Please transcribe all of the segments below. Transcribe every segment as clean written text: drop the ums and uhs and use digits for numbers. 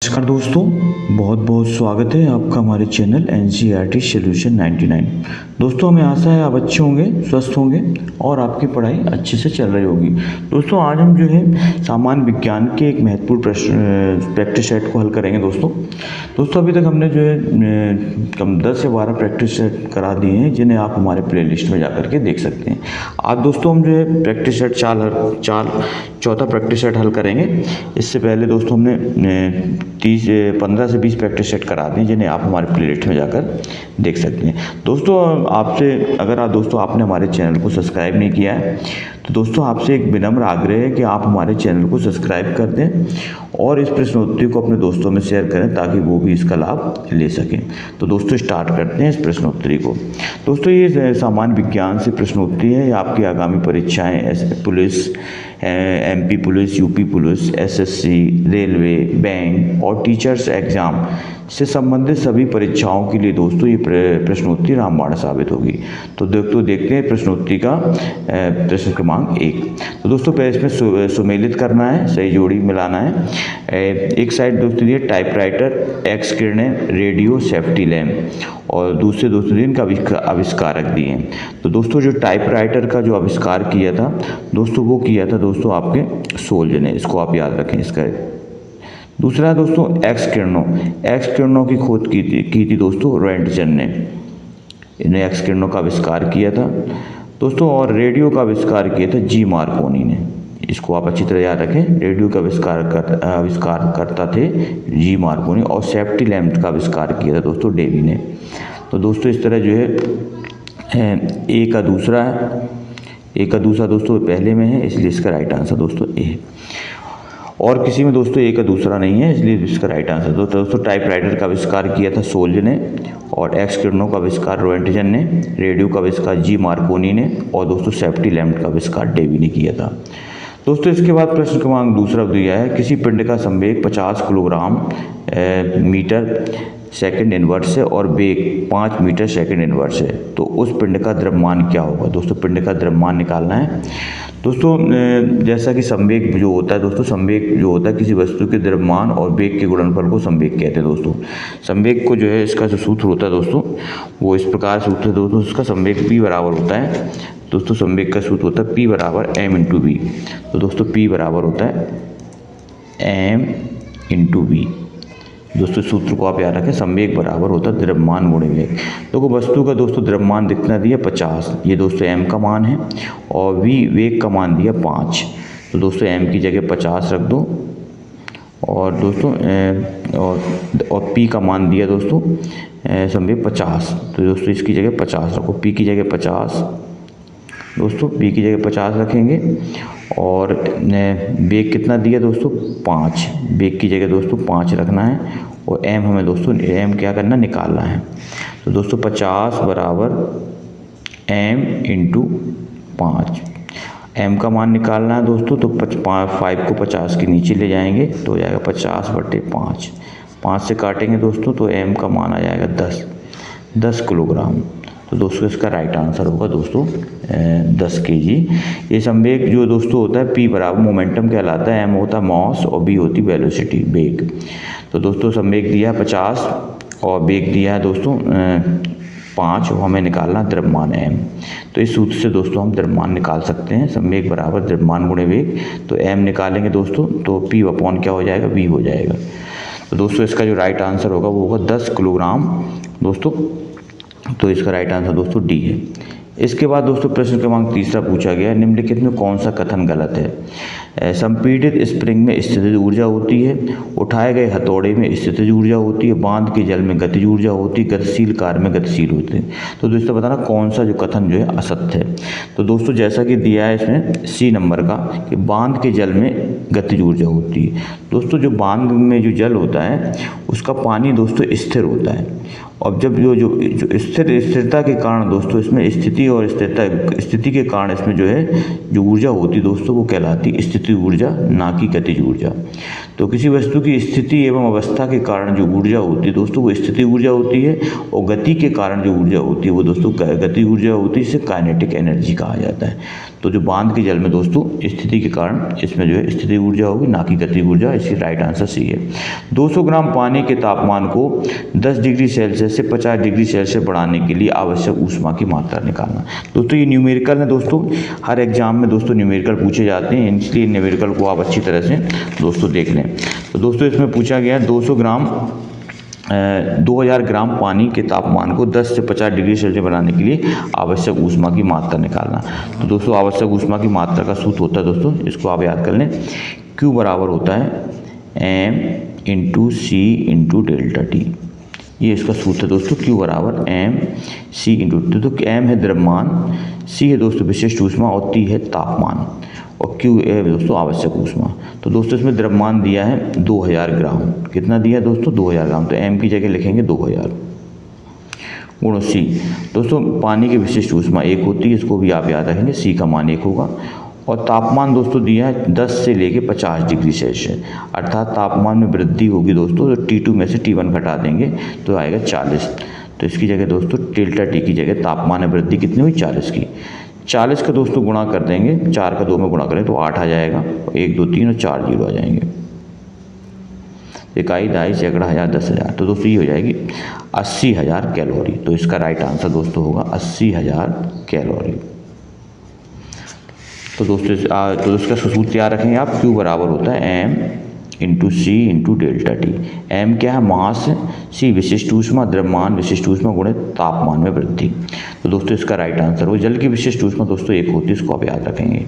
नमस्कार दोस्तों, बहुत बहुत स्वागत है आपका हमारे चैनल एनसीईआरटी सॉल्यूशन 99। दोस्तों, हमें आशा है आप अच्छे होंगे, स्वस्थ होंगे और आपकी पढ़ाई अच्छे से चल रही होगी। दोस्तों, आज हम जो है सामान्य विज्ञान के एक महत्वपूर्ण प्रश्न प्रैक्टिस सेट को हल करेंगे। दोस्तों अभी तक हमने जो है कम 10 से 12 प्रैक्टिस सेट करा दिए हैं, जिन्हें आप हमारे प्ले लिस्ट में जाकर के देख सकते हैं। आज दोस्तों हम जो है प्रैक्टिस सेट चौथा प्रैक्टिस सेट हल करेंगे। इससे पहले दोस्तों हमने 15 से 20 प्रैक्टिस सेट करा दी, जिन्हें आप हमारे प्ले लिस्ट में जाकर देख सकते हैं। दोस्तों आपसे अगर आपने हमारे चैनल को सब्सक्राइब नहीं किया है तो दोस्तों आपसे एक विनम्र आग्रह है कि आप हमारे चैनल को सब्सक्राइब कर दें और इस प्रश्नोत्तरी को अपने दोस्तों में शेयर करें ताकि वो भी इसका लाभ ले सकें। तो दोस्तों स्टार्ट करते हैं इस प्रश्नोत्तरी को। दोस्तों ये सामान्य विज्ञान से प्रश्नोत्तरी है। ये आपकी आगामी परीक्षाएं police, MP police, UP police, SSC, railway, bank और टीचर्स एग्ज़ाम से संबंधित सभी परीक्षाओं के लिए दोस्तों ये प्रश्नोत्तरी रामबाण साबित होगी। तो देखते हैं प्रश्नोत्तरी का प्रश्न क्रमांक 1। तो दोस्तों पहले इसमें सुमेलित करना है, सही जोड़ी मिलाना है। एक साइड दोस्तों ये टाइपराइटर, एक्स किरणें, रेडियो, सेफ्टी लैम्प और दूसरे दोस्तों इनका आविष्कारक दिए हैं। तो दोस्तों जो टाइपराइटर का जो आविष्कार किया था दोस्तों, वो किया था दोस्तों आपके सोल्ज ने। इसको आप याद रखें। इसका दूसरा दोस्तों एक्स किरणों की खोज की थी दोस्तों रोएंटजन ने। इन्हें एक्स किरणों का आविष्कार किया था दोस्तों। और रेडियो का आविष्कार किया था जी मार्कोनी ने। इसको आप अच्छी तरह याद रखें। रेडियो का आविष्कार करता थे जी मार्कोनी और सेफ्टी लैम्प का आविष्कार किया था दोस्तों डेवी ने। तो दोस्तों इस तरह जो है ए का दूसरा दोस्तों पहले में है, इसलिए इसका राइट आंसर दोस्तों ए है। और किसी में दोस्तों ए का दूसरा नहीं है, इसलिए इसका राइट आंसर दोस्तों टाइपराइटर का आविष्कार किया था सोल्ज ने और एक्स किरणों का आविष्कार रोएंटजन ने, रेडियो का आविष्कार जी मार्कोनी ने और दोस्तों सेफ्टी लैम्प का आविष्कार डेवी ने किया था। दोस्तों इसके बाद प्रश्न क्रमांक दूसरा दिया है, किसी पिंड का संवेग 50 किलोग्राम मीटर सेकंड इनवर्स है और वेग 5 मीटर सेकंड इनवर्स है, तो उस पिंड का द्रव्यमान क्या होगा। दोस्तों पिंड का द्रव्यमान निकालना है। दोस्तों जैसा कि संवेग जो होता है किसी वस्तु के द्रव्यमान और वेग के गुणनफल को संवेग कहते हैं दोस्तों। संवेग को जो है इसका जो सूत्र होता है दोस्तों, वो इस प्रकार सूत्र है दोस्तों। इसका संवेग P बराबर होता है दोस्तों, संवेग का सूत्र होता है P बराबर m इंटू वी। तो दोस्तों P बराबर होता है m इंटू वी। दोस्तों सूत्र को आप याद रखें। संवेग बराबर होता है द्रव्यमान गुणे वेग। देखो वस्तु का दोस्तों द्रव्यमान कितना दिया 50, ये दोस्तों m का मान है और वेग का मान दिया 5। तो दोस्तों m की जगह 50 रख दो और दोस्तों और p का मान दिया दोस्तों संवेग 50। तो दोस्तों इसकी जगह 50 रखो, p की जगह 50 दोस्तों, p की जगह 50 रखेंगे और वेग कितना दिया दोस्तों 5। वेग की जगह दोस्तों 5 रखना है और m हमें दोस्तों m क्या करना निकालना है। तो दोस्तों 50 बराबर m इंटू 5। m का मान निकालना है दोस्तों। तो 5 को 50 के नीचे ले जाएंगे तो हो जाएगा 50/5। 5 से काटेंगे दोस्तों तो m का मान आ जाएगा 10 किलोग्राम। तो दोस्तों इसका राइट आंसर होगा दोस्तों 10 kg। ये संवेग जो दोस्तों होता है P बराबर मोमेंटम कहलाता है, M होता है मास और B होती वेलोसिटी वेग। तो दोस्तों संवेग दिया है 50 और वेग दिया है दोस्तों 5 और हमें निकालना द्रव्यमान m। तो इस सूत्र से दोस्तों हम द्रव्यमान निकाल सकते हैं। संवेग बराबर द्रव्यमान गुणे वेग। तो m निकालेंगे दोस्तों तो P अपॉन क्या हो जाएगा V हो जाएगा। तो दोस्तों इसका जो राइट आंसर होगा वो होगा 10 किलोग्राम दोस्तों। तो इसका राइट आंसर दोस्तों डी है। इसके बाद दोस्तों प्रश्न क्रमांक तीसरा पूछा गया, निम्नलिखित में कौन सा कथन गलत है। संपीड़ित स्प्रिंग में स्थितिज ऊर्जा होती है, उठाए गए हथौड़े में स्थितिज ऊर्जा होती है, बांध के जल में गतिज ऊर्जा होती है, गतिशील कार में गतिशील होती है। तो दोस्तों बताना कौन सा जो कथन जो है असत्य है। तो दोस्तों जैसा कि दिया है इसमें सी नंबर का कि बांध के जल में गतिज ऊर्जा होती है। दोस्तों जो बांध में जो जल होता है उसका पानी दोस्तों स्थिर होता है और जब जो स्थिरता के कारण दोस्तों इसमें स्थिति के कारण इसमें जो है जो ऊर्जा होती है दोस्तों वो कहलाती है स्थिति स्थिति ऊर्जा, ना कि गतिज ऊर्जा। तो किसी वस्तु की स्थिति एवं अवस्था के कारण जो ऊर्जा होती है दोस्तों वो स्थिति ऊर्जा होती है, और गति के कारण जो ऊर्जा होती है वो दोस्तों गति ऊर्जा होती है, इसे काइनेटिक एनर्जी कहा जाता है। तो जो बांध के जल में दोस्तों स्थिति के कारण इसमें जो है स्थिति ऊर्जा होगी, ना कि गति ऊर्जा। इसकी राइट आंसर सी है। 200 ग्राम पानी के तापमान को 10 डिग्री सेल्सियस से 50 डिग्री सेल्सियस बढ़ाने के लिए आवश्यक ऊष्मा की मात्रा निकालना। दोस्तों ये न्यूमेरिकल है दोस्तों, हर एग्जाम में दोस्तों न्यूमेरिकल पूछे जाते हैं, इसलिए न्यूमेरिकल को आप अच्छी तरह से दोस्तों देख लें। तो दोस्तों इसमें पूछा गया 2000 ग्राम पानी के तापमान को 10 से 50 डिग्री सेल्सियस बनाने के लिए आवश्यक ऊष्मा की मात्रा निकालना। तो दोस्तों आवश्यक ऊष्मा की मात्रा का सूत्र होता है दोस्तों, इसको आप याद कर लें, Q बराबर होता है m इंटू सी इंटू डेल्टा टी। ये इसका सूत्र है दोस्तों, Q बराबर m c इंटू। तो m है द्रव्यमान, c है दोस्तों विशिष्ट ऊष्मा और t है तापमान, और Q है दोस्तों आवश्यक ऊष्मा। तो दोस्तों इसमें द्रव्यमान दिया है 2000 ग्राम। कितना दिया है दोस्तों? 2000 ग्राम। तो m की जगह लिखेंगे 2000 गुणा c। दोस्तों पानी की विशिष्ट ऊष्मा 1 होती है, इसको भी आप याद रखेंगे, c का मान 1 होगा। और तापमान दोस्तों दिया है 10 से लेके 50 डिग्री सेल्सियस, अर्थात तापमान में वृद्धि होगी दोस्तों। तो T2 में से T1 घटा देंगे तो आएगा 40। तो इसकी जगह दोस्तों डेल्टा T की जगह तापमान में वृद्धि कितनी हुई? 40 की। 40 का दोस्तों गुणा कर देंगे, 4 का 2 में गुणा करें तो 8 आ जाएगा, 1 2 3 और 4 जीरो आ जाएंगे। इकाई, दहाई, सैकड़ा, हज़ार, 10,000। तो दोस्तों ये हो जाएगी 80,000 कैलोरी। तो इसका राइट आंसर दोस्तों होगा 80,000 कैलोरी। तो दोस्तों इसका सूत्र याद रखेंगे आप, Q बराबर होता है m इंटू सी इंटू डेल्टा टी। m क्या है? मास, c विशिष्ट ऊष्मा, द्रव्यमान विशिष्ट ऊष्मा गुणे तापमान में वृद्धि। तो दोस्तों इसका राइट आंसर हो, जल की विशिष्ट ऊष्मा दोस्तों 1 होती है, इसको आप याद रखेंगे।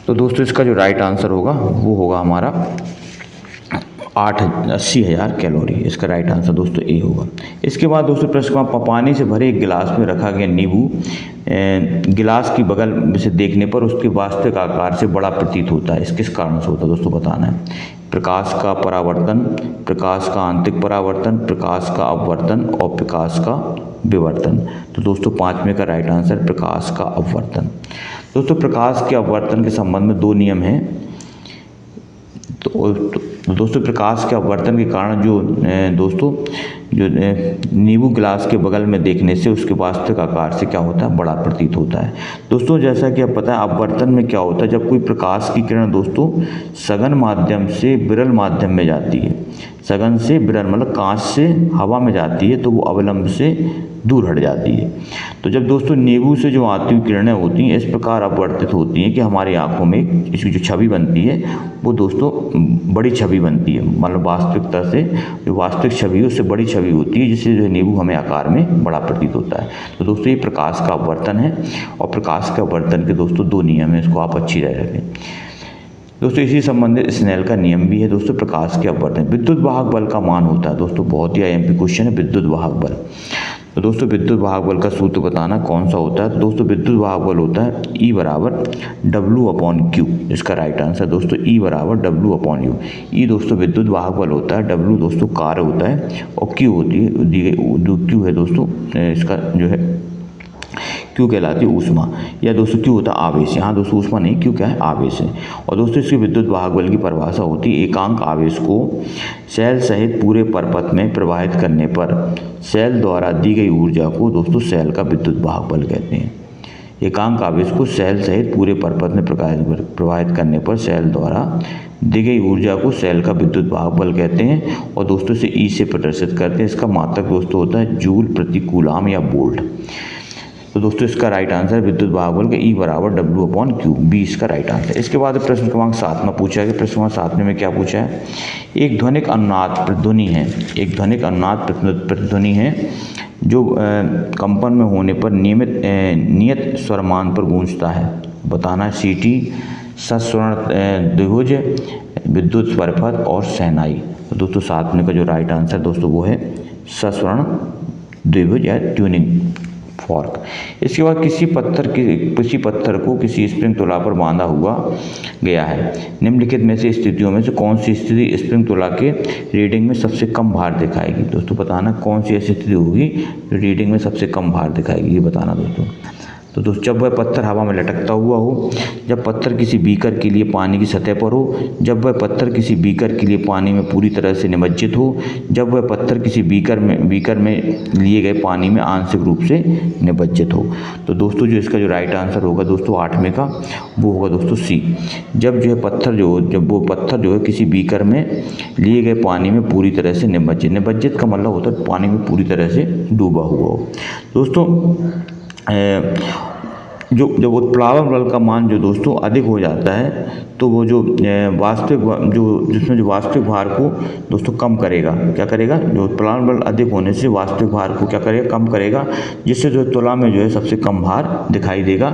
तो दोस्तों इसका जो राइट आंसर होगा वो होगा हमारा 80,000 कैलोरी। इसका राइट आंसर दोस्तों ए होगा। इसके बाद दोस्तों प्रश्न पानी से भरे एक गिलास में रखा गया नींबू गिलास की बगल से देखने पर उसके वास्तविक आकार से बड़ा प्रतीत होता है। इस किस कारण से होता है दोस्तों बताना है। प्रकाश का परावर्तन, प्रकाश का आंतरिक परावर्तन, प्रकाश का अपवर्तन और प्रकाश का विवर्तन। तो दोस्तों 5वें का राइट आंसर प्रकाश का अपवर्तन। दोस्तों प्रकाश के अपवर्तन के संबंध में 2 नियम हैं। तो दोस्तों प्रकाश के अपवर्तन के कारण जो नींबू गिलास के बगल में देखने से उसके वास्तविक आकार से क्या होता है? बड़ा प्रतीत होता है। दोस्तों जैसा कि आप पता है अपवर्तन में क्या होता है, जब कोई प्रकाश की किरण दोस्तों सघन माध्यम से विरल माध्यम में जाती है, सघन से विरल मतलब कांच से हवा में जाती है तो वो अवलंब से दूर हट जाती है। तो जब दोस्तों नींबू से जो आती हुई किरणें होती हैं इस प्रकार अपवर्तित होती हैं कि हमारी आंखों में इसकी जो छवि बनती है वो दोस्तों बड़ी छवि बनती है, मतलब वास्तविकता से जो वास्तविक छवि है उससे बड़ी छवि होती है, जिससे जो नींबू हमें आकार में बड़ा प्रतीत होता है। तो दोस्तों ये प्रकाश का अपवर्तन है, और प्रकाश के अपवर्तन के दोस्तों 2 नियम हैं, इसको आप अच्छी तरह रखें। दोस्तों इसी संबंधित स्नेल का नियम भी है दोस्तों प्रकाश के अपवर्तन। विद्युत वाहक बल का मान होता है दोस्तों, बहुत ही IMP क्वेश्चन है, विद्युत वाहक बल। तो दोस्तों विद्युत वाहक बल का सूत्र बताना कौन सा होता है। तो दोस्तों विद्युत वाहक बल होता है E बराबर W/Q। इसका राइट आंसर दोस्तों E बराबर W/U। E दोस्तों विद्युत वाहक बल होता है, W दोस्तों कार्य होता है, और Q होती है दी गई Q है दोस्तों इसका जो है Q कहलाती है ऊष्मा, या दोस्तों Q होता है आवेश। यहाँ दोस्तों ऊष्मा नहीं, Q क्या है? आवेश है। और दोस्तों इसकी विद्युत वाहक बल की परिभाषा होती है एकांक आवेश को सेल सहित पूरे परपथ में प्रवाहित करने पर सेल द्वारा दी गई ऊर्जा को दोस्तों सेल का विद्युत वाहक बल कहते हैं। एकांक आवेश को सेल सहित पूरे परपथ में प्रवाहित करने पर सेल द्वारा दी गई ऊर्जा को सेल का विद्युत वाहक बल कहते हैं, और दोस्तों इसे E से प्रदर्शित करते हैं। इसका मात्रक दोस्तों होता है जूल प्रति कूलाम या वोल्ट। तो दोस्तों इसका राइट आंसर विद्युत वाहक बल का E बराबर W/Q, 20 का राइट आंसर। इसके बाद प्रश्न क्रमांक 7 में पूछा गया। प्रश्न क्रमांक 7 में क्या पूछा है? एक ध्वनिक अनुनाद प्रतिध्वनि है, एक ध्वनिक अनुनाद प्रतिध्वनि है जो कंपन में होने पर नियत स्वरमान पर गूंजता है। बताना सीटी, सस्वर्ण द्विभुज, विद्युत परपथ और शहनाई। तो दोस्तों 7 में का जो राइट आंसर दोस्तों वो है सस्वर्ण द्विभुज या ट्यूनिंग फॉर्क। इसके बाद किसी पत्थर को किसी स्प्रिंग तुला पर बांधा हुआ गया है। निम्नलिखित में से स्थितियों में से कौन सी स्थिति स्प्रिंग तुला के रीडिंग में सबसे कम भार दिखाएगी? दोस्तों बताना कौन सी ऐसी स्थिति होगी जो रीडिंग में सबसे कम भार दिखाएगी, ये बताना दोस्तों। तो दोस्तों जब वह पत्थर हवा में लटकता हुआ हो, जब पत्थर किसी बीकर के लिए पानी की सतह पर हो, जब वह पत्थर किसी बीकर के लिए पानी में पूरी तरह से निमज्जित हो, जब वह पत्थर किसी बीकर में लिए गए पानी में आंशिक रूप से निमज्जित हो। तो दोस्तों जो इसका जो राइट आंसर होगा दोस्तों 8वें का वो होगा दोस्तों सी। जब वो पत्थर जो है किसी बीकर में लिए गए पानी में पूरी तरह से निमज्जित का मतलब होता है पानी में पूरी तरह से डूबा हुआ हो। दोस्तों जब उत्प्लावन बल का मान जो दोस्तों अधिक हो जाता है तो वो जिसमें वास्तविक भार को दोस्तों कम करेगा। क्या करेगा? जो उत्प्लावन बल अधिक होने से वास्तविक भार को क्या करेगा? कम करेगा, जिससे जो तुला में जो है सबसे कम भार दिखाई देगा।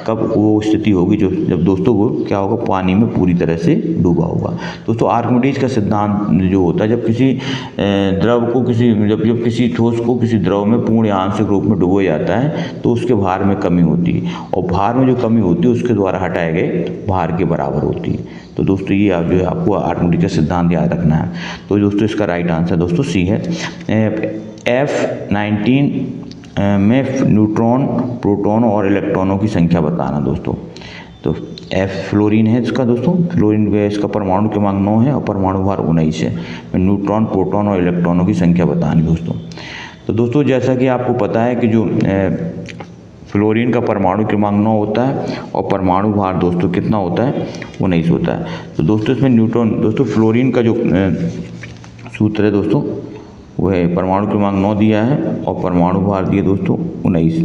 कब वो स्थिति होगी जब दोस्तों वो क्या होगा? पानी में पूरी तरह से डूबा होगा। दोस्तों आर्किमिडीज का सिद्धांत जो होता है जब किसी किसी ठोस को किसी द्रव में पूर्ण या आंशिक रूप में डुबोया जाता है तो उसके भार में कमी होती है, और भार में जो कमी होती है उसके द्वारा हटाए गए भार के बराबर होती है। तो दोस्तों ये आप जो है आपको आर्किमिडीज का सिद्धांत याद रखना है। तो दोस्तों इसका राइट आंसर दोस्तों सी है। F19 में न्यूट्रॉन, प्रोटॉन और इलेक्ट्रॉनों की संख्या बताना दोस्तों। तो F फ्लोरीन है इसका दोस्तों। फ्लोरीन इसका परमाणु क्रमांक 9 है और परमाणु भार 19 है। न्यूट्रॉन, प्रोटॉन और इलेक्ट्रॉनों की संख्या बतानी दोस्तों। तो दोस्तों जैसा कि आपको पता है कि जो फ्लोरीन का परमाणु क्रमांक 9 होता है और परमाणु भार दोस्तों कितना होता है? 19 होता है। तो दोस्तों इसमें दोस्तों फ्लोरीन का जो सूत्र है दोस्तों वह परमाणु क्रमांक 9 दिया है और परमाणु भार दिया दोस्तों 19।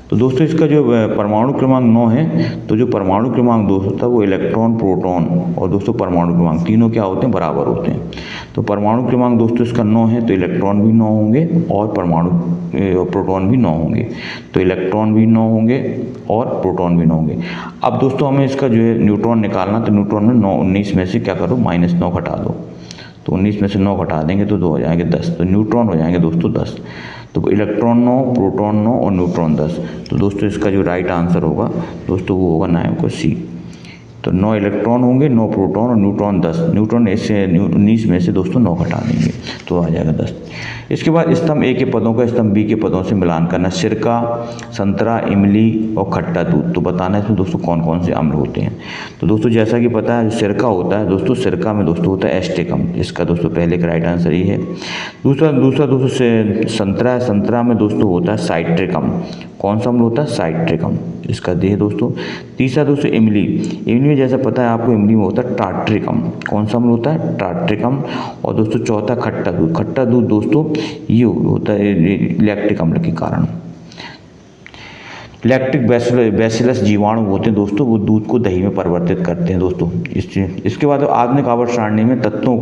तो दोस्तों इसका जो परमाणु क्रमांक 9 है तो जो परमाणु क्रमांक 2 होता है वो इलेक्ट्रॉन, प्रोटॉन और दोस्तों परमाणु क्रमांक तीनों क्या होते हैं? बराबर होते हैं। तो परमाणु क्रमांक दोस्तों इसका 9 है तो इलेक्ट्रॉन भी 9 होंगे और प्रोटॉन भी 9 होंगे। तो इलेक्ट्रॉन भी 9 होंगे और प्रोटॉन भी 9 होंगे। अब दोस्तों हमें इसका जो है न्यूट्रॉन निकालना, तो न्यूट्रॉन में 19 में से क्या करो? -9 घटा दो। तो 19 में से 9 घटा देंगे तो 2 हो जाएंगे 10। तो न्यूट्रॉन हो जाएंगे दोस्तों 10। तो इलेक्ट्रॉन 9, प्रोटॉन 9 और न्यूट्रॉन 10। तो दोस्तों इसका जो राइट आंसर होगा दोस्तों वो होगा 9 को सी। तो 9 इलेक्ट्रॉन होंगे, 9 प्रोटॉन और न्यूट्रॉन 10। न्यूट्रॉन इससे 19 में से दोस्तों 9 घटा देंगे तो आ जाएगा 10। इसके बाद स्तंभ ए के पदों का स्तंभ बी के पदों से मिलान करना। सिरका, संतरा, इमली और खट्टा दूध। तो बताना इसमें दोस्तों कौन कौन से अम्ल होते हैं। तो दोस्तों जैसा कि पता है सिरका होता है दोस्तों, सिरका में दोस्तों होता है एस्टेकम। इसका दोस्तों पहले का राइट आंसर ये है। दूसरा दोस्तों संतरा है, संतरा में दोस्तों होता है साइट्रिकम। कौन सा अम्ल होता है? साइट्रिकम। इसका दे दोस्तों। तीसरा दोस्तों इमली। इमली में जैसा पता है आपको इमली में होता है टार्ट्रिकम। कौन सा अम्ल होता है? टार्ट्रिकम। और दोस्तों चौथा खट्टा दूध। खट्टा दूध दोस्तों ये होता है लैक्टिक अम्ल के कारण। लैक्टिक बैसिलस जीवाणु होते हैं दोस्तों, वो दूध को दही में परिवर्तित करते हैं दोस्तों। इसके बाद आधुनिक आवर्त सारणी में तत्वों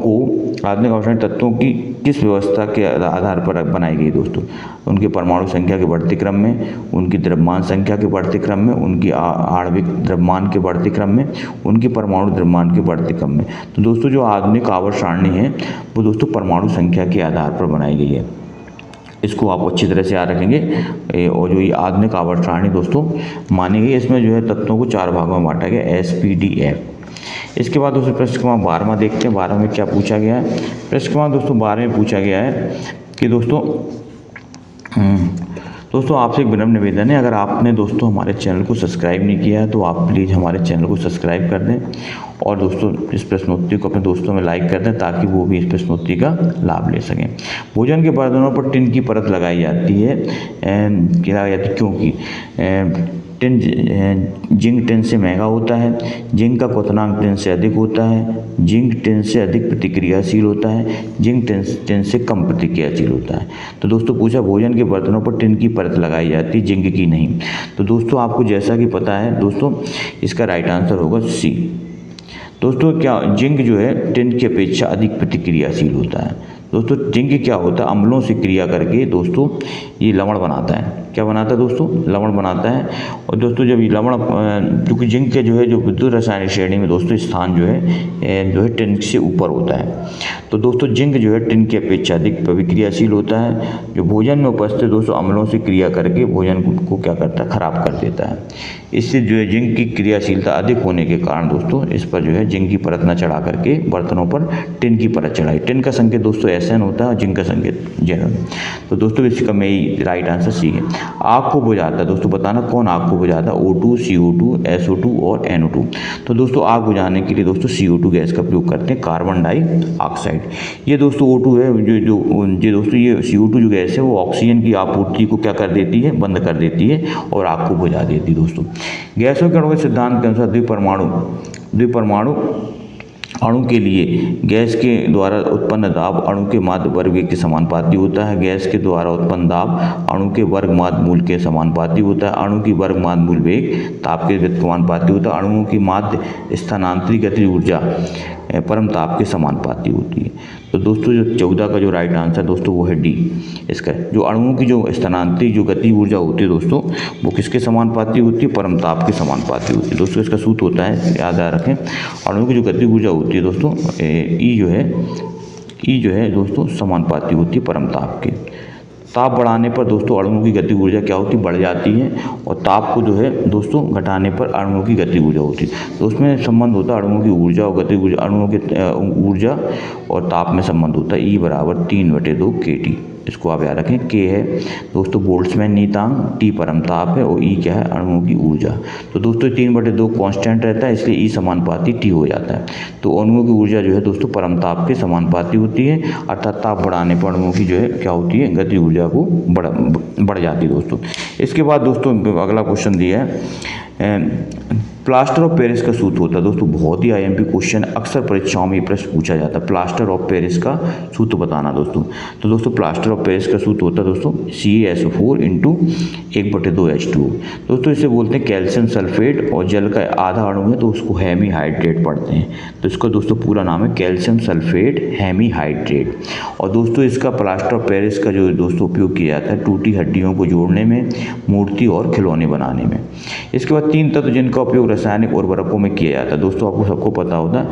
की किस व्यवस्था के आधार पर बनाई गई दोस्तों? उनके परमाणु संख्या के बढ़ते क्रम में, उनकी द्रव्यमान संख्या के बढ़ते क्रम में, उनकी आणविक द्रव्यमान के बढ़ते क्रम में, उनके परमाणु द्रव्यमान के बढ़ते क्रम में। तो दोस्तों जो आधुनिक आवर्त सारणी है वो दोस्तों परमाणु संख्या के आधार पर बनाई गई है। इसको आप अच्छी तरह से याद रखेंगे। और जो ये आधुनिक आवर्त सारणी दोस्तों मानी गई, इसमें जो है तत्वों को 4 भागों में बांटा गया, SPDF। इसके बाद दोस्तों प्रश्न क्रमांक 12 देखते हैं। 12 में क्या पूछा गया है? प्रश्न क्रमांक दोस्तों 12 में पूछा गया है कि दोस्तों आपसे एक विनम्र निवेदन है, अगर आपने दोस्तों हमारे चैनल को सब्सक्राइब नहीं किया है तो आप प्लीज़ हमारे चैनल को सब्सक्राइब कर दें और दोस्तों इस प्रश्नोत्तरी को अपने दोस्तों में लाइक कर दें ताकि वो भी इस प्रश्नोत्तरी का लाभ ले सकें। भोजन के बर्तनों पर टिन की परत लगाई जाती है क्योंकि टिन जिंक टिन से महंगा होता है, जिंक का क्वथनांक टिन से अधिक होता है, जिंक टिन से अधिक प्रतिक्रियाशील होता है, जिंक टिन से कम प्रतिक्रियाशील होता है। तो दोस्तों पूछा भोजन के बर्तनों पर टिन की परत लगाई जाती है, जिंक की नहीं। तो दोस्तों आपको जैसा कि पता है दोस्तों इसका राइट आंसर होगा सी। दोस्तों क्या जिंक जो है टिन की अपेक्षा अधिक प्रतिक्रियाशील होता है। दोस्तों जिंक क्या होता है? अम्लों से क्रिया करके दोस्तों ये लवण बनाता है। क्या बनाता है दोस्तों? लवण बनाता है। और दोस्तों जब ये लवण, क्योंकि जिंक के जो है जो विद्युत रासायनिक श्रेणी में दोस्तों स्थान जो है टिन से ऊपर होता है। तो दोस्तों जिंक जो है टिन की अपेक्षा अधिक प्रतिक्रियाशील होता है, जो भोजन में उपस्थित दोस्तों अम्लों से क्रिया करके भोजन को क्या करता है? खराब कर देता है। इससे जो है जिंक की क्रियाशीलता अधिक होने के कारण दोस्तों इस पर जो है जिंक की परत न चढ़ा करके बर्तनों पर टिन की परत चढ़ाई। टिन का संकेत दोस्तों गैसन होता है और जिंक का संकेत जेनोन। तो दोस्तों इसका मेरी राइट आंसर सी है। आग को बुझाता है, दोस्तों बताना कौन आग को बुझाता है? O2, CO2, SO2 और NO2। तो दोस्तों आग बुझाने के लिए दोस्तों CO2 गैस का प्रयोग करते हैं, कार्बन डाइऑक्साइड। ये दोस्तों O2 है, जो दोस्तों ये CO2 जो गैस है वो ऑक्सीजन की आपूर्ति को क्या कर देती है? बंद कर देती है और आग को बुझा देती है। दोस्तों गैसों के अणु के सिद्धांत के अनुसार द्विपरमाणु अणु के लिए गैस के द्वारा उत्पन्न दाब अणु के माध्य वर्ग वेग के समानुपाती होता है। गैस के द्वारा उत्पन्न दाब अणु के वर्ग माध्य मूल के समानुपाती होता है। अणु की वर्ग माध्य मूल वेग ताप के समानुपाती होता है। अणुओं की माध्य स्थानांतरित गतिज ऊर्जा परम ताप के समानुपाती होती है। तो दोस्तों जो 14 का जो राइट आंसर दोस्तों वो है डी। इसका जो अणुओं की जो स्थानांतरित जो गति ऊर्जा होती है दोस्तों वो किसके समानुपाती होती है? परम ताप के समानुपाती होती है। दोस्तों इसका सूत्र होता है, याद रखें, अणुओं की जो गति ऊर्जा होती है दोस्तों ई जो है दोस्तों समानुपाती होती है परम ताप के। ताप बढ़ाने पर दोस्तों अणुओं की गति ऊर्जा क्या होती है? बढ़ जाती है, और ताप को जो है दोस्तों घटाने पर अणुओं की गति ऊर्जा होती है। तो उसमें संबंध होता है अणुओं की ऊर्जा और गति ऊर्जा, अणुओं की ऊर्जा और ताप में संबंध होता है। E बराबर 3/2 kT। इसको आप याद रखें। K है दोस्तों बोल्ट्जमैन नीयतांक, T परम ताप है और E क्या है? अणुओं की ऊर्जा। तो दोस्तों 3/2 कांस्टेंट रहता है, इसलिए E समानुपाती T हो जाता है। तो अणुओं की ऊर्जा जो है दोस्तों परम ताप के समानुपाती होती है, अर्थात ताप बढ़ाने पर अणुओं की जो है क्या होती है? गति ऊर्जा को बढ़ जाती है दोस्तों। इसके बाद दोस्तों अगला क्वेश्चन दिया है प्लास्टर ऑफ पेरिस का सूत्र होता है। दोस्तों बहुत ही IMP क्वेश्चन, अक्सर परीक्षाओं में ये प्रश्न पूछा जाता है। प्लास्टर ऑफ पेरिस का सूत्र बताना दोस्तों। तो दोस्तों प्लास्टर ऑफ पेरिस का सूत्र होता है दोस्तों CaSO4 × 1/2H2O। दोस्तों इसे बोलते हैं कैल्शियम सल्फेट, और जल का आधा अणु है तो उसको हेमीहाइड्रेट पढ़ते हैं। तो इसका दोस्तों पूरा नाम है कैल्शियम सल्फेट हेमीहाइड्रेट। और दोस्तों इसका प्लास्टर ऑफ पेरिस का जो दोस्तों उपयोग किया जाता है टूटी हड्डियों को जोड़ने में, मूर्ति और खिलौने बनाने में। इसके बाद 3 तत्व जिनका उपयोग रासायनिक उर्वरकों में किया जाता है। दोस्तों आपको सबको पता होता है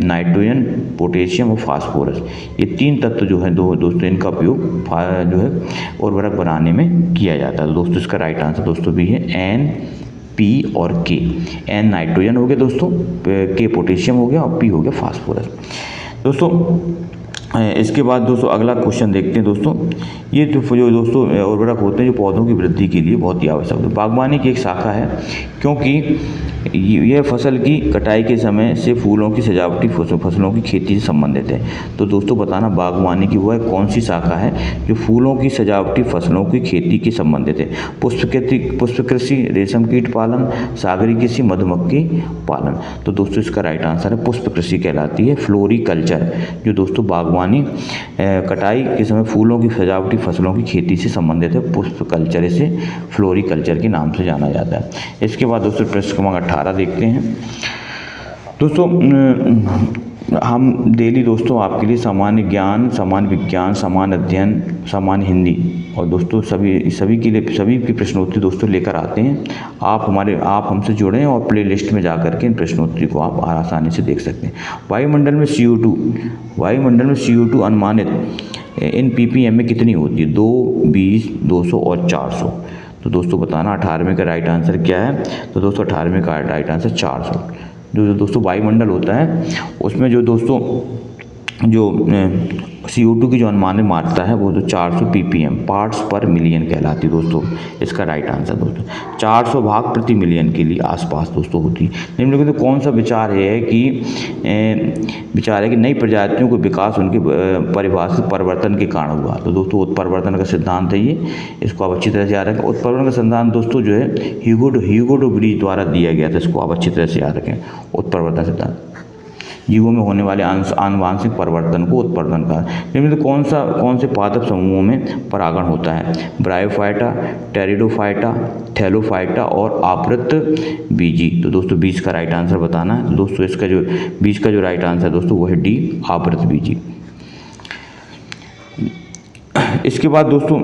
नाइट्रोजन, पोटेशियम और फास्फोरस। ये 3 तत्व जो है दोस्तों इनका उपयोग जो है उर्वरक बनाने में किया जाता है। दोस्तों इसका राइट आंसर दोस्तों भी है N, P और K। N नाइट्रोजन हो गया दोस्तों, K पोटेशियम हो गया और P हो गया फास्फोरस। दोस्तों इसके बाद दोस्तों अगला क्वेश्चन देखते हैं दोस्तों। ये जो दोस्तों उर्वरक होते हैं जो पौधों की वृद्धि के लिए बहुत ही आवश्यक है। बागवानी की एक शाखा है, क्योंकि यह फसल की कटाई के समय से फूलों की सजावटी फसलों की खेती से संबंधित है। तो दोस्तों बताना बागवानी की वह कौन सी शाखा है जो फूलों की सजावटी फसलों की खेती के संबंधित है? पुष्प कृषि, रेशम कीट पालन, सागरीय कृषि, मधुमक्खी पालन। तो दोस्तों इसका राइट आंसर है पुष्प कृषि कहलाती है, फ्लोरिकल्चर, जो दोस्तों बागवानी कटाई के समय फूलों की सजावटी फसलों की खेती से संबंधित है। पुष्प कल्चर, इसे फ्लोरिकल्चर के नाम से जाना जाता है। इसके बाद दोस्तों प्रश्न क्रमांक 18 देखते हैं। दोस्तों हम डेली दोस्तों आपके लिए सामान्य ज्ञान, सामान्य विज्ञान, सामान्य अध्ययन, सामान्य हिंदी और दोस्तों सभी के लिए सभी की प्रश्नोत्तरी दोस्तों लेकर आते हैं। आप हमसे जुड़ें और प्लेलिस्ट में जाकर के इन प्रश्नोत्तरी को आप आसानी से देख सकते हैं। वायुमंडल में CO2 अनुमानित इन ppm में कितनी होती है? 2, 20, 200 और 400। तो दोस्तों बताना 18वें का राइट आंसर क्या है? तो दोस्तों 18वें का राइट आंसर 400। जो दोस्तों वायुमंडल होता है उसमें जो दोस्तों जो CO2 की जो अनुमानित मात्रा है वो तो 400 ppm पार्ट्स पर मिलियन कहलाती है दोस्तों। इसका राइट आंसर दोस्तों 400 भाग प्रति मिलियन के लिए आसपास दोस्तों होती है। निम्नलिखित तो कौन सा विचार है कि नई प्रजातियों को विकास उनके परिभाषित परिवर्तन के कारण हुआ? तो दोस्तों उत्परिवर्तन का सिद्धांत है ये, इसको आप अच्छी तरह से याद रखें। उत्परिवर्तन का सिद्धांत दोस्तों जो है ह्यूगो डे व्रीज द्वारा दिया गया था, इसको आप अच्छी तरह से याद रखें। उत्परिवर्तन सिद्धांत जीवों में होने वाले आनुवांशिक परिवर्तन को उत्परिवर्तन का। निम्न तो कौन से पादप समूहों में परागण होता है? ब्रायोफाइटा, टेरिडोफाइटा, थैलोफाइटा और आवृत बीजी। तो दोस्तों 20 का राइट आंसर बताना है। तो दोस्तों इसका जो 20 का जो राइट आंसर दोस्तों वो है डी, आवृत बीजी। इसके बाद दोस्तों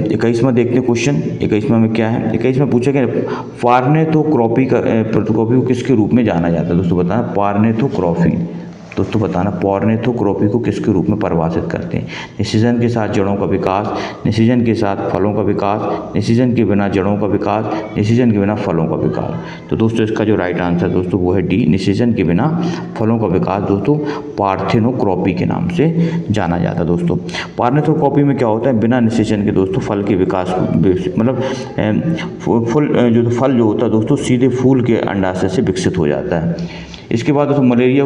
21वां देखते हैं क्वेश्चन। 21वां में क्या है? 21वां पूछा गया पार्नेथोक्रॉपी को किसके रूप में जाना जाता है? दोस्तों बताना पार्नेथोक्रॉपी दोस्तों बताना। पॉर्निथोक्रॉपी को किसके रूप में परिभाषित करते हैं? निषेचन के साथ जड़ों का विकास, निषेचन के साथ फलों का विकास, निषेचन के बिना जड़ों का विकास, निषेचन के बिना फलों का विकास। तो दोस्तों इसका जो राइट आंसर दोस्तों वो है डी, निषेचन के बिना फलों का विकास दोस्तों पार्थेनोक्रॉपी के नाम से जाना जाता है दोस्तों। पार्थेनोक्रॉपी में क्या होता है? बिना निषेचन के दोस्तों फल के विकास, मतलब फल जो होता है दोस्तों सीधे फूल के अंडाशय से विकसित हो जाता है। इसके बाद दोस्तों मलेरिया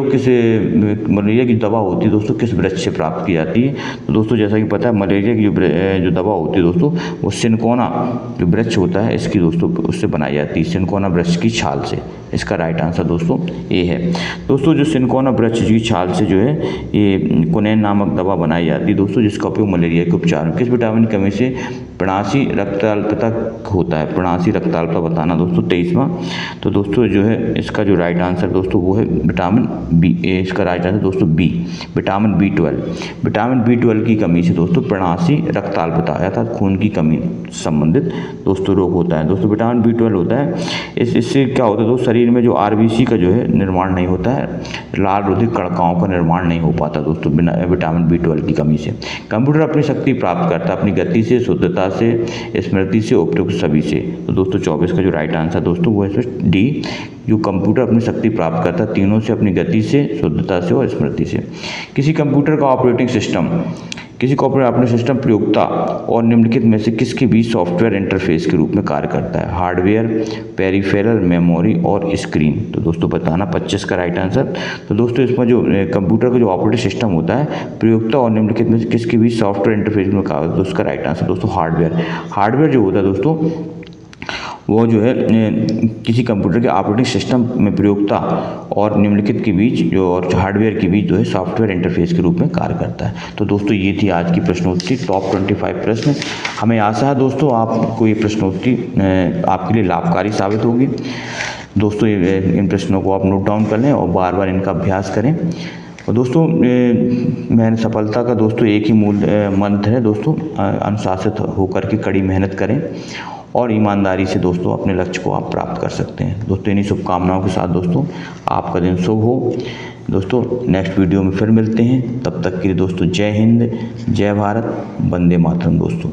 की दवा होती है दोस्तों किस वृक्ष से प्राप्त की जाती है? तो दोस्तों जैसा कि पता है मलेरिया की जो दवा होती है दोस्तों वो सिनकोना जो वृक्ष होता है इसकी दोस्तों उससे बनाई जाती है, सिनकोना वृक्ष की छाल से। इसका राइट आंसर दोस्तों ए है। दोस्तों जो सिनकोना वृक्ष की छाल से जो है ये क्विनैन नामक दवा बनाई जाती है दोस्तों, जिसका उपयोग मलेरिया के उपचार में किस विटामिन की कमी से प्रणासी रक्ताल्पता होता है? प्रणासी रक्ताल्पता बताना दोस्तों 23वां। तो दोस्तों जो है इसका जो राइट आंसर दोस्तों वो है विटामिन बी। इसका राइट आंसर दोस्तों B, vitamin B12। Vitamin B12 की कमी से दोस्तों प्रणासी रक्ताल्पता अर्थात खून की कमी संबंधित दोस्तों रोग होता है। दोस्तों विटामिन B12 होता है इससे क्या होता है दोस्तों शरीर में जो RBC का जो है निर्माण नहीं होता है, लाल रुधिर कणिकाओं का निर्माण नहीं हो पाता दोस्तों बिना विटामिन B12 की कमी से। कंप्यूटर अपनी शक्ति प्राप्त करता है अपनी गति से, शुद्धता से, स्मृति से, उपयुक्त सभी से। तो दोस्तों 24 का जो राइट आंसर दोस्तों वो है डी, जो कंप्यूटर अपनी शक्ति प्राप्त करता है तीनों से, अपनी गति से, शुद्धता से और स्मृति से। किसी कंप्यूटर का ऑपरेटिंग सिस्टम प्रयोक्ता और निम्नलिखित में से किसके बीच सॉफ्टवेयर इंटरफेस के रूप में कार्य करता है? हार्डवेयर, पेरिफेरल, मेमोरी और स्क्रीन। तो दोस्तों बताना 25 का राइट आंसर। तो दोस्तों इसमें जो कंप्यूटर का जो ऑपरेटिंग सिस्टम होता है प्रयोक्ता और निम्नलिखित में से किसके बीच सॉफ्टवेयर इंटरफेस में कार्य करता है? उसका राइट आंसर दोस्तों हार्डवेयर जो होता है दोस्तों वो जो है किसी कंप्यूटर के ऑपरेटिंग सिस्टम में प्रयोक्ता और निम्नलिखित के बीच जो और हार्डवेयर के बीच जो है सॉफ्टवेयर इंटरफेस के रूप में कार्य करता है। तो दोस्तों ये थी आज की प्रश्नोत्तरी टॉप 25 प्रश्न। हमें आशा है दोस्तों आपको ये प्रश्नोत्तरी आपके लिए लाभकारी साबित होगी। दोस्तों इन प्रश्नों को आप नोट डाउन कर लें और बार बार इनका अभ्यास करें। और दोस्तों मैंने सफलता का दोस्तों एक ही मूल मंत्र है दोस्तों, अनुशासित होकर के कड़ी मेहनत करें और ईमानदारी से दोस्तों अपने लक्ष्य को आप प्राप्त कर सकते हैं। दोस्तों इन्हीं शुभकामनाओं के साथ दोस्तों आपका दिन शुभ हो। दोस्तों नेक्स्ट वीडियो में फिर मिलते हैं, तब तक के लिए दोस्तों जय हिंद, जय भारत, वंदे मातरम दोस्तों।